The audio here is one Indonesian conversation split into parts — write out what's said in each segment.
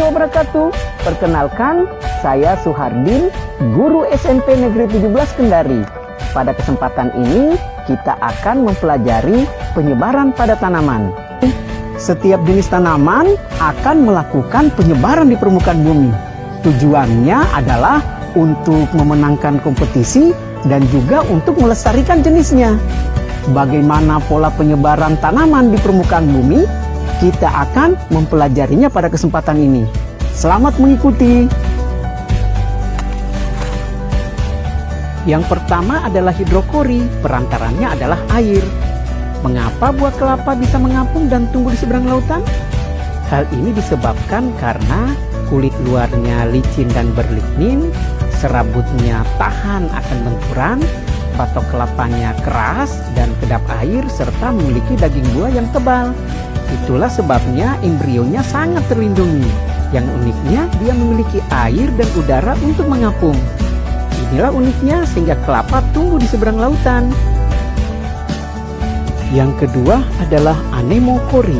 wabarakatuh. Perkenalkan, saya Suhardin, guru SMP Negeri 17 Kendari. Pada kesempatan ini, kita akan mempelajari penyebaran pada tanaman. Setiap jenis tanaman akan melakukan penyebaran di permukaan bumi. Tujuannya adalah untuk memenangkan kompetisi dan juga untuk melestarikan jenisnya. Bagaimana pola penyebaran tanaman di permukaan bumi? Kita akan mempelajarinya pada kesempatan ini. Selamat mengikuti. Yang pertama adalah hidrokori, perantaranya adalah air. Mengapa buah kelapa bisa mengapung dan tumbuh di seberang lautan? Hal ini disebabkan karena kulit luarnya licin dan berlignin, serabutnya tahan akan benturan, batok kelapanya keras dan kedap air, serta memiliki daging buah yang tebal. Itulah sebabnya embrionya sangat terlindungi. Yang uniknya, dia memiliki air dan udara untuk mengapung. Inilah uniknya sehingga kelapa tumbuh di seberang lautan. Yang kedua adalah anemokori.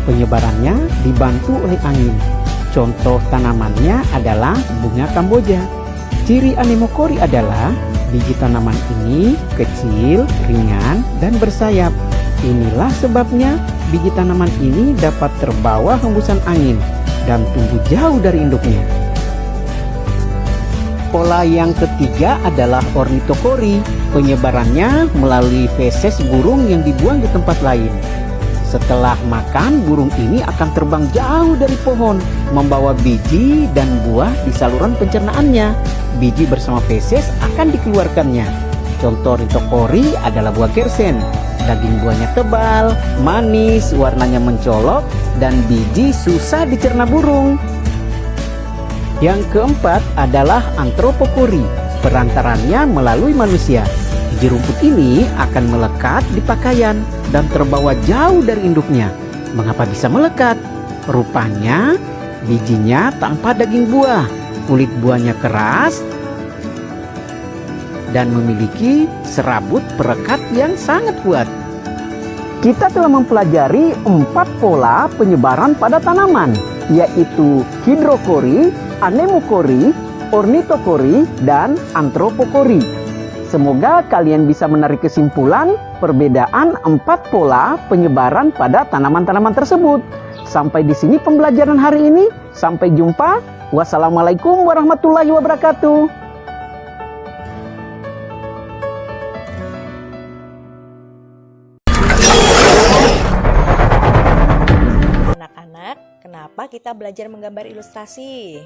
Penyebarannya dibantu oleh angin. Contoh tanamannya adalah bunga Kamboja. Ciri anemokori adalah biji tanaman ini kecil, ringan, dan bersayap. Inilah sebabnya biji tanaman ini dapat terbawa hembusan angin dan tumbuh jauh dari induknya. Pola yang ketiga adalah ornitokori. Penyebarannya melalui feses burung yang dibuang di tempat lain. Setelah makan, burung ini akan terbang jauh dari pohon, membawa biji dan buah di saluran pencernaannya. Biji bersama feses akan dikeluarkannya. Contoh ornitokori adalah buah gersen. Daging buahnya tebal, manis, warnanya mencolok, dan biji susah dicerna burung. Yang keempat adalah antropokori. Perantarannya melalui manusia. Biji rumput ini akan melekat di pakaian dan terbawa jauh dari induknya. Mengapa bisa melekat? Rupanya bijinya tanpa daging buah, kulit buahnya keras, dan memiliki serabut perekat yang sangat kuat. Kita telah mempelajari 4 pola penyebaran pada tanaman, yaitu hidrokori, anemokori, ornitokori, dan antropokori. Semoga kalian bisa menarik kesimpulan perbedaan 4 pola penyebaran pada tanaman-tanaman tersebut. Sampai di sini pembelajaran hari ini. Sampai jumpa. Wassalamualaikum warahmatullahi wabarakatuh. Kenapa kita belajar menggambar ilustrasi?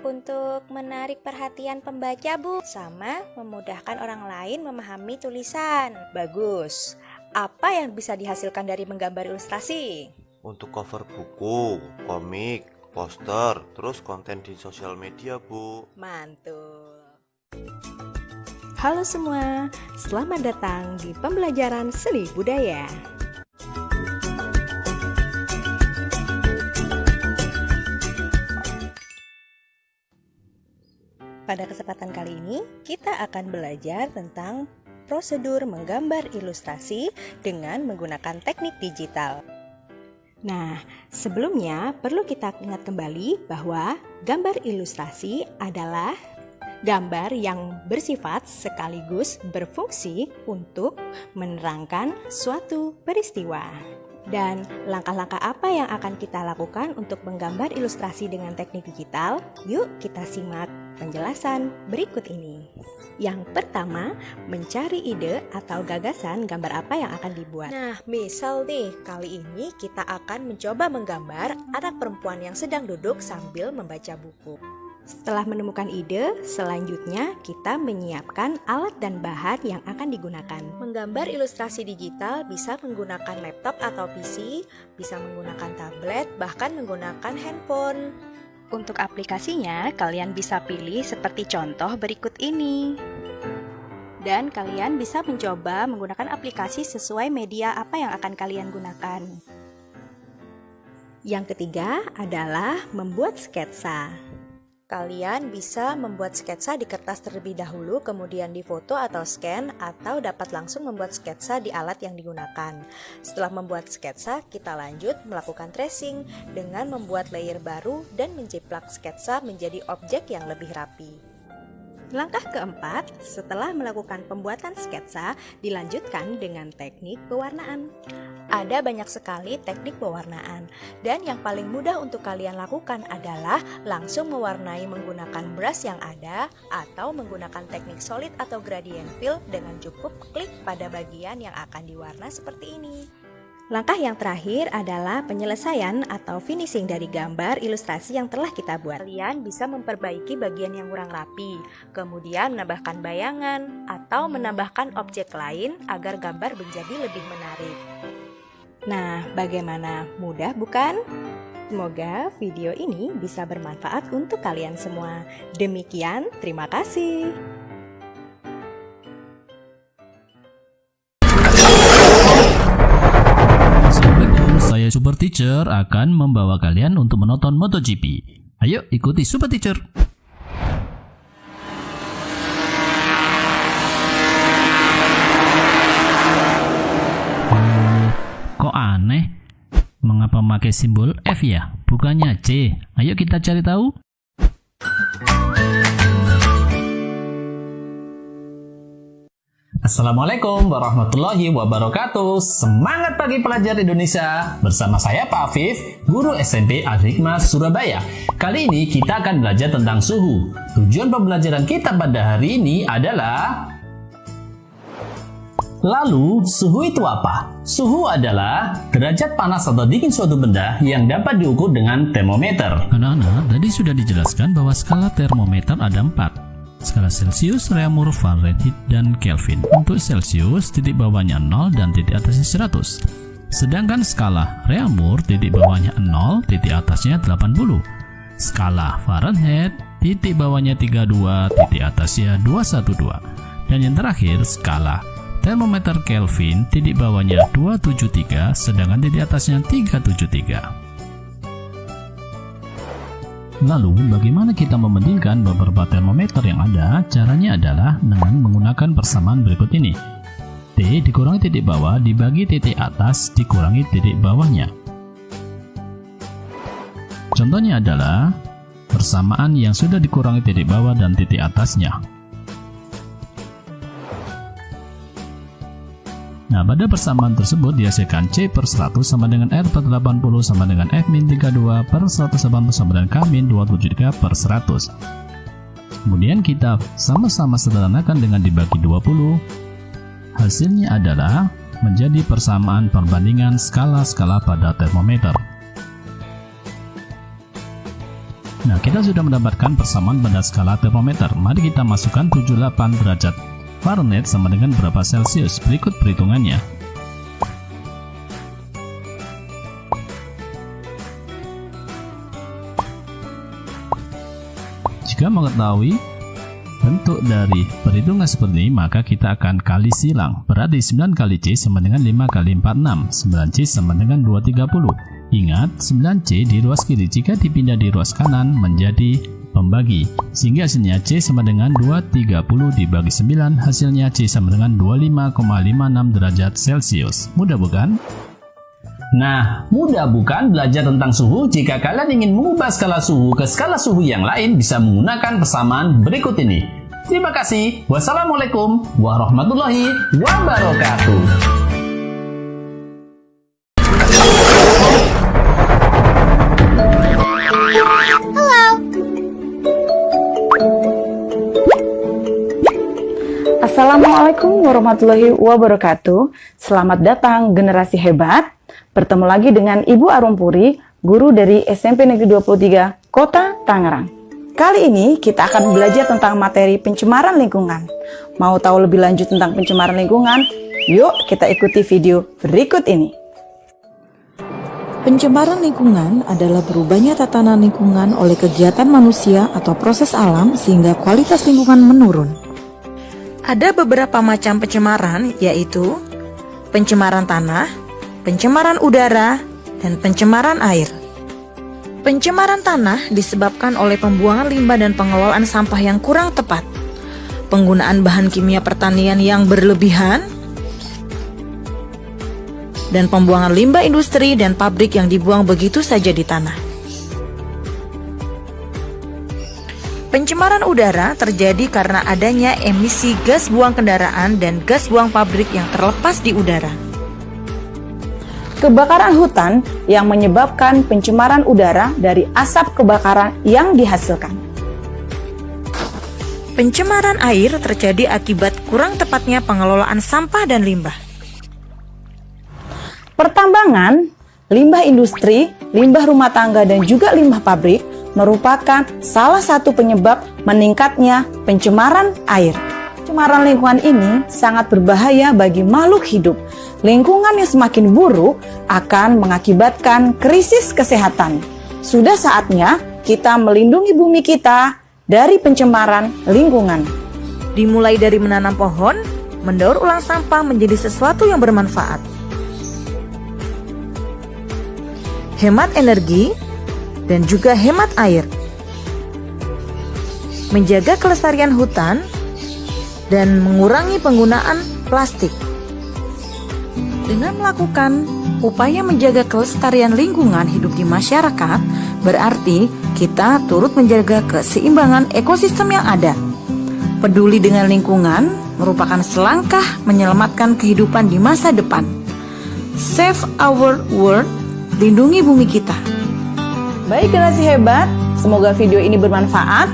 Untuk menarik perhatian pembaca, Bu, sama memudahkan orang lain memahami tulisan. Bagus. Apa yang bisa dihasilkan dari menggambar ilustrasi? Untuk cover buku, komik, poster, terus konten di sosial media, Bu. Mantul. Halo semua, selamat datang di pembelajaran seni budaya. Pada kesempatan kali ini, kita akan belajar tentang prosedur menggambar ilustrasi dengan menggunakan teknik digital. Nah, sebelumnya perlu kita ingat kembali bahwa gambar ilustrasi adalah gambar yang bersifat sekaligus berfungsi untuk menerangkan suatu peristiwa. Dan langkah-langkah apa yang akan kita lakukan untuk menggambar ilustrasi dengan teknik digital? Yuk kita simak penjelasan berikut ini. Yang pertama, mencari ide atau gagasan gambar apa yang akan dibuat. Nah, misal nih, kali ini kita akan mencoba menggambar anak perempuan yang sedang duduk sambil membaca buku. Setelah menemukan ide, selanjutnya kita menyiapkan alat dan bahan yang akan digunakan. Menggambar ilustrasi digital bisa menggunakan laptop atau PC, bisa menggunakan tablet, bahkan menggunakan handphone. Untuk aplikasinya, kalian bisa pilih seperti contoh berikut ini. Dan kalian bisa mencoba menggunakan aplikasi sesuai media apa yang akan kalian gunakan. Yang ketiga adalah membuat sketsa. Kalian bisa membuat sketsa di kertas terlebih dahulu, kemudian difoto atau scan, atau dapat langsung membuat sketsa di alat yang digunakan. Setelah membuat sketsa, kita lanjut melakukan tracing dengan membuat layer baru dan menjiplak sketsa menjadi objek yang lebih rapi. Langkah keempat, setelah melakukan pembuatan sketsa, dilanjutkan dengan teknik pewarnaan. Ada banyak sekali teknik pewarnaan, dan yang paling mudah untuk kalian lakukan adalah langsung mewarnai menggunakan brush yang ada atau menggunakan teknik solid atau gradient fill dengan cukup klik pada bagian yang akan diwarna seperti ini. Langkah yang terakhir adalah penyelesaian atau finishing dari gambar ilustrasi yang telah kita buat. Kalian bisa memperbaiki bagian yang kurang rapi, kemudian menambahkan bayangan atau menambahkan objek lain agar gambar menjadi lebih menarik. Nah, bagaimana? Mudah bukan? Semoga video ini bisa bermanfaat untuk kalian semua. Demikian, terima kasih. Saya Super Teacher akan membawa kalian untuk menonton MotoGP. Ayo ikuti Super Teacher. Kok aneh? Mengapa pakai simbol F ya? Bukannya C. Ayo kita cari tahu. Assalamualaikum warahmatullahi wabarakatuh. Semangat pagi pelajar Indonesia. Bersama saya Pak Afif, guru SMP Al-Hikmah Surabaya. Kali ini kita akan belajar tentang suhu. Tujuan pembelajaran kita pada hari ini adalah... Lalu, suhu itu apa? Suhu adalah derajat panas atau dingin suatu benda yang dapat diukur dengan termometer. Anak-anak, tadi sudah dijelaskan bahwa skala termometer ada 4. Skala Celsius, Reaumur, Fahrenheit, dan Kelvin. Untuk Celsius, titik bawahnya 0 dan titik atasnya 100. Sedangkan skala Reaumur, titik bawahnya 0, titik atasnya 80. Skala Fahrenheit, titik bawahnya 32, titik atasnya 212. Dan yang terakhir, skala termometer Kelvin, titik bawahnya 273, sedangkan titik atasnya 373. Lalu, bagaimana kita membandingkan beberapa termometer yang ada? Caranya adalah dengan menggunakan persamaan berikut ini. T dikurangi titik bawah dibagi titik atas dikurangi titik bawahnya. Contohnya adalah persamaan yang sudah dikurangi titik bawah dan titik atasnya. Nah, pada persamaan tersebut dihasilkan C per 100 sama dengan R per 80 sama dengan F min 32 per 180 sama dengan K min 273 per 100. Kemudian kita sama-sama sederhanakan dengan dibagi 20. Hasilnya adalah menjadi persamaan perbandingan skala-skala pada termometer. Nah, kita sudah mendapatkan persamaan pada skala termometer. Mari kita masukkan 78 derajat Fahrenheit sama dengan berapa Celsius? Berikut perhitungannya. Jika mengetahui bentuk dari perhitungan seperti ini, maka kita akan kali silang. Berarti 9 kali C sama dengan 5 kali 46. 9C sama dengan 230. Ingat, 9C di ruas kiri jika dipindah di ruas kanan menjadi pembagi, sehingga hasilnya C sama dengan 230 dibagi 9, hasilnya C sama dengan 25,56 derajat Celcius. Mudah bukan? Nah, mudah bukan belajar tentang suhu? Jika kalian ingin mengubah skala suhu ke skala suhu yang lain, bisa menggunakan persamaan berikut ini. Terima kasih. Wassalamualaikum warahmatullahi wabarakatuh. Assalamualaikum warahmatullahi wabarakatuh. Selamat datang generasi hebat. Bertemu lagi dengan Ibu Arumpuri, guru dari SMP Negeri 23, Kota Tangerang. Kali ini kita akan belajar tentang materi pencemaran lingkungan. Mau tahu lebih lanjut tentang pencemaran lingkungan? Yuk kita ikuti video berikut ini. Pencemaran lingkungan adalah berubahnya tatanan lingkungan oleh kegiatan manusia atau proses alam sehingga kualitas lingkungan menurun. Ada beberapa macam pencemaran, yaitu pencemaran tanah, pencemaran udara, dan pencemaran air. Pencemaran tanah disebabkan oleh pembuangan limbah dan pengelolaan sampah yang kurang tepat, penggunaan bahan kimia pertanian yang berlebihan, dan pembuangan limbah industri dan pabrik yang dibuang begitu saja di tanah. Pencemaran udara terjadi karena adanya emisi gas buang kendaraan dan gas buang pabrik yang terlepas di udara. Kebakaran hutan yang menyebabkan pencemaran udara dari asap kebakaran yang dihasilkan. Pencemaran air terjadi akibat kurang tepatnya pengelolaan sampah dan limbah. Pertambangan, limbah industri, limbah rumah tangga, dan juga limbah pabrik merupakan salah satu penyebab meningkatnya pencemaran air. Pencemaran lingkungan ini sangat berbahaya bagi makhluk hidup. Lingkungan yang semakin buruk akan mengakibatkan krisis kesehatan. Sudah saatnya kita melindungi bumi kita dari pencemaran lingkungan. Dimulai dari menanam pohon, mendaur ulang sampah menjadi sesuatu yang bermanfaat. Hemat energi dan juga hemat air. Menjaga kelestarian hutan dan mengurangi penggunaan plastik. Dengan melakukan upaya menjaga kelestarian lingkungan hidup di masyarakat, berarti kita turut menjaga keseimbangan ekosistem yang ada. Peduli dengan lingkungan merupakan selangkah menyelamatkan kehidupan di masa depan. Save our world, lindungi bumi kita. Baik generasi hebat, semoga video ini bermanfaat.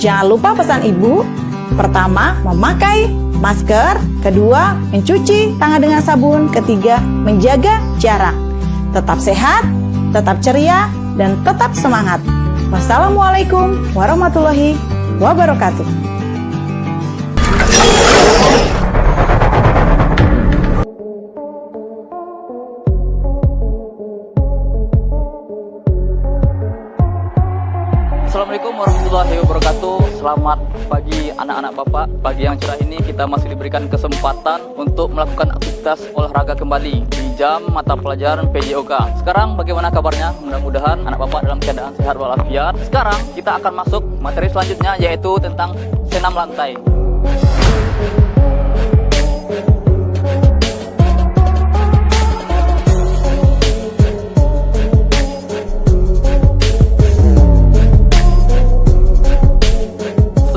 Jangan lupa pesan ibu. Pertama, memakai masker. Kedua, mencuci tangan dengan sabun. Ketiga, menjaga jarak. Tetap sehat, tetap ceria, dan tetap semangat. Wassalamualaikum warahmatullahi wabarakatuh. Assalamualaikum warahmatullahi wabarakatuh. Selamat pagi anak-anak bapak. Pagi yang cerah ini kita masih diberikan kesempatan untuk melakukan aktivitas olahraga kembali di jam mata pelajaran PJOK. Sekarang bagaimana kabarnya? Mudah-mudahan anak bapak dalam keadaan sehat walafiat. Sekarang kita akan masuk materi selanjutnya, yaitu tentang senam lantai.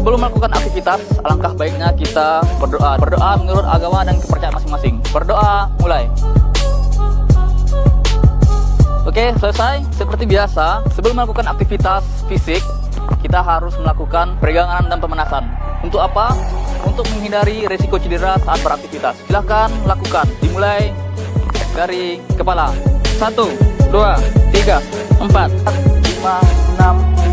Sebelum melakukan aktivitas, alangkah baiknya kita berdoa. Berdoa menurut agama dan kepercayaan masing-masing. Berdoa, mulai. Oke, selesai. Seperti biasa, sebelum melakukan aktivitas fisik, kita harus melakukan peregangan dan pemanasan. Untuk apa? Untuk menghindari risiko cedera saat beraktivitas. Silahkan lakukan. Dimulai dari kepala. 1, 2, 3, 4, 5, 6.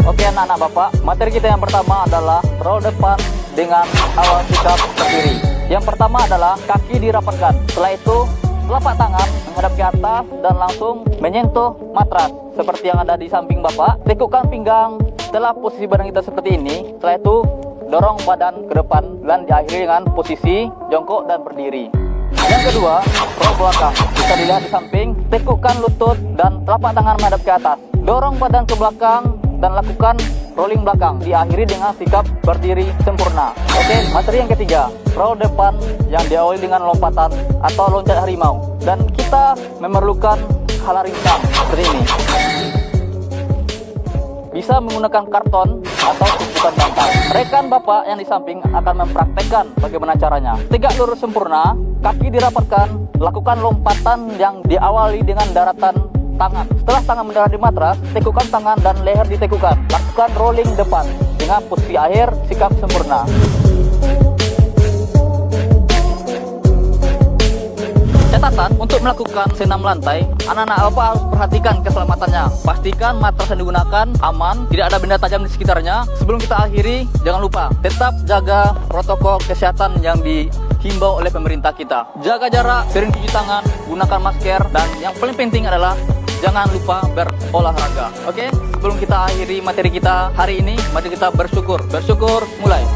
Oke anak-anak bapak, materi kita yang pertama adalah roll depan dengan awal sikap berdiri. Yang pertama adalah kaki dirapatkan. Setelah itu telapak tangan menghadap ke atas dan langsung menyentuh matras seperti yang ada di samping bapak. Tekukkan pinggang. Setelah posisi badan kita seperti ini, setelah itu dorong badan ke depan dan diakhiri dengan posisi jongkok dan berdiri. Yang kedua, roll belakang. Bisa dilihat di samping. Tekukkan lutut dan telapak tangan menghadap ke atas. Dorong badan ke belakang dan lakukan rolling belakang, diakhiri dengan sikap berdiri sempurna. Oke, materi yang ketiga, roll depan yang diawali dengan lompatan atau loncat harimau, dan kita memerlukan skala rincang seperti ini. Bisa menggunakan karton atau tumpukan bantal. Rekan bapak yang di samping akan mempraktekkan bagaimana caranya. Tegak lurus sempurna, kaki dirapatkan, lakukan lompatan yang diawali dengan daratan tangan. Setelah tangan mendarat di matras, tekukan tangan dan leher ditekukan. Lakukan rolling depan dengan posisi akhir sikap sempurna. Catatan untuk melakukan senam lantai, anak-anak bapak harus perhatikan keselamatannya. Pastikan matras yang digunakan aman, tidak ada benda tajam di sekitarnya. Sebelum kita akhiri, jangan lupa tetap jaga protokol kesehatan yang dihimbau oleh pemerintah kita. Jaga jarak, sering cuci tangan, gunakan masker, dan yang paling penting adalah jangan lupa berolahraga. Oke, sebelum kita akhiri materi kita hari ini, mari kita bersyukur. Bersyukur, mulai.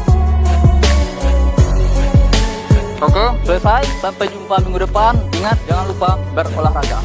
Oke, selesai. Sampai jumpa minggu depan. Ingat, jangan lupa berolahraga.